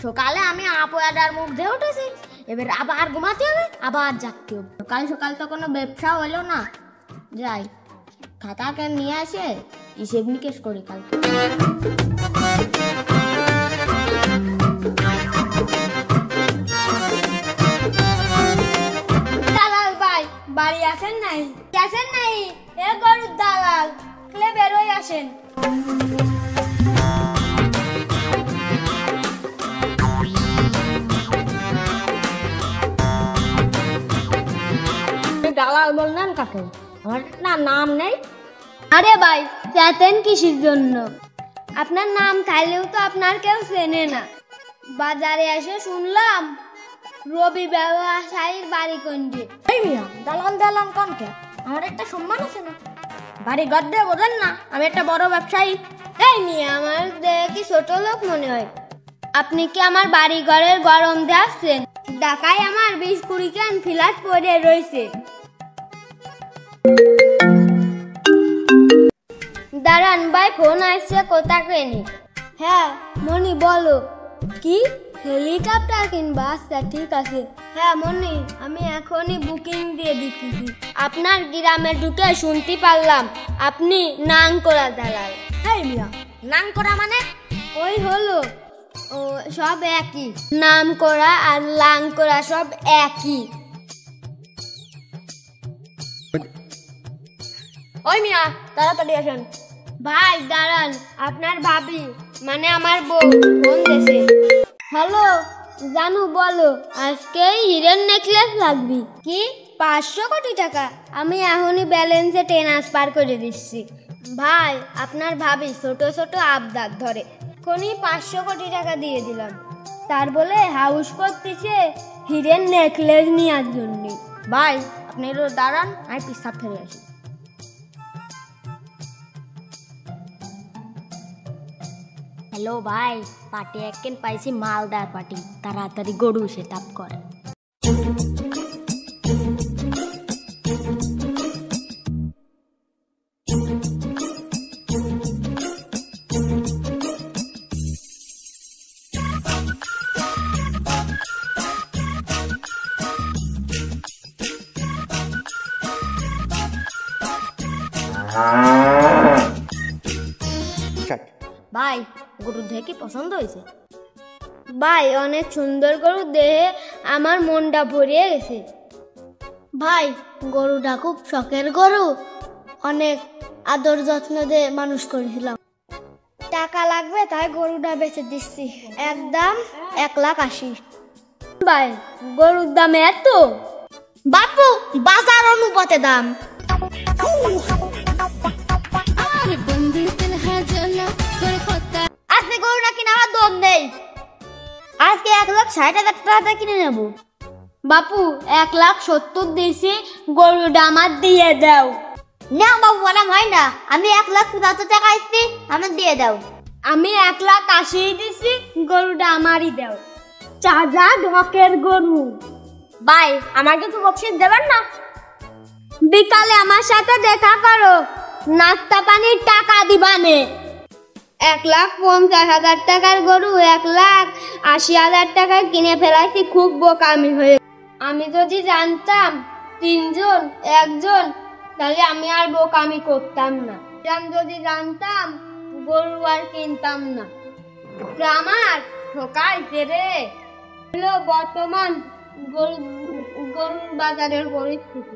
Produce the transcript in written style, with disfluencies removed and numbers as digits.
সকালে আমি আপয়াদার মুখ দিয়ে উঠেছি, এবার আবার ঘুমাতে হবে, আবার জাগতে হবে। সকাল সকাল তো কোনো ব্যবসা হলো না। যাই খাতাকে নিয়ে আসে হিসেব নিকেশ করি কাল। দালাল ভাই বাড়ি আছেন নাই? আছেন নাই? এ গরুর দালাল ক্লে বেরোয় আসেন। দালাল বললেন কাকে? আমার না নাম নেই। আরে ভাই চেতেন কিসের জন্য? আপনার নাম চাইলেও তো আপনার কেউ চেনে না। বাজারে এসে শুনলাম রবি ব্যবসায়ীর বাড়ি কোনটি। এই মিয়া দালাল দালাল কোনকে? আমার একটা সম্মান আছে না? বাড়ি গদ্দে বোঝেন না আমি একটা বড় ব্যবসায়ী? এই মিয়া আমার কি ছোট লোক মনে হয়? আপনি কি আমার বাড়ি ঘরের গরম দিয়ে আসছেন? ঢাকায় আমার 20-20 খান ফ্ল্যাট পড়ে রয়েছে। দাঁড়ান ভাই ফোন আসছে, কোথা কেনি? হ্যাঁ মনি বলো। কি হেলিকপ্টার কিনবা? আচ্ছা ঠিক আছে। হ্যাঁ মনি আমি এখনই বুকিং দিয়ে দিচ্ছি। আপনার গ্রামে ঢুকে শুনতে পারলাম আপনি নাং করা দালাল। হ্যাঁ মিয়া নাং করা মানে? ওই হলো ও সব একই, নাম করা আর লাং করা সব একই। ওই মিয়া তাড়াতাড়ি আসেন। ভাই দাঁড়ান, আপনার ভাবি মানে আমার বউ ফোন দিয়েছে। হ্যালো জানু বলো, আজকে হিরের নেকলেস লাগবে। কি 500 কোটি টাকা? আমি এখনই ব্যালেন্সে ট্রান্সফার করে দিচ্ছি। ভাই আপনার ভাবি ছোট ছোট আবদার ধরে, এখনই 500 কোটি টাকা দিয়ে দিলাম। তার বলে হাউস করতেছে হিরের নেকলেস নেওয়ার জন্য। ভাই আপনি দাঁড়ান, আমি পিসাব ফেলে আসি। হ্যালো ভাই, পার্টি একদিন পাইছি, মালদার পার্টি, তাড়াতাড়ি গরু সেট আপ কর। ভাই গরু দেখে পছন্দ হয়েছে? ভাই অনেক সুন্দর গরু দেখে আমার মনটা ভরিয়ে গেছে। ভাই গরুটা খুব শখের গরু, অনেক আদর যত্ন দিয়ে মানুষ করেছিলাম। টাকা লাগবে তাই গরুটা বেচে দিচ্ছি, একদম 1,80,000। ভাই গরুর দাম এত? বাপু বাজার অনুপাতে দাম। আজকে গরুটা কিনে আমার দম নেই, আজকে 1,60,000 টাকা কিনে নেব। বাপু 1,70,000 দিয়েছি, গরুটা আমার দিয়ে দাও। না বাবু বললাম হয় না, আমি 1,75,000 টাকা আসছি, আমার দিয়ে দাও। আমি 1,80,000 দিছি, গরুটা আমারই দাও। চাজা ঢকের গরু। ভাই আমাকে তো বকশিশ দেবেন না? বিকালে আমার সাথে দেখা করো, নাস্তা পানির টাকা দিবানে। 1,50,000 টাকার গরু 1,80,000 টাকায় কিনে ফেলাইছি, খুব বোকামি হয়ে। আমি যদি জানতাম 3 জন 1 জন, তাহলে আমি আর বোকামি করতাম না। যদি জানতাম গরু আর কিনতাম না। আমার ঠকাইছে রে। হলো বর্তমান গরুর বাজারের পরিস্থিতি।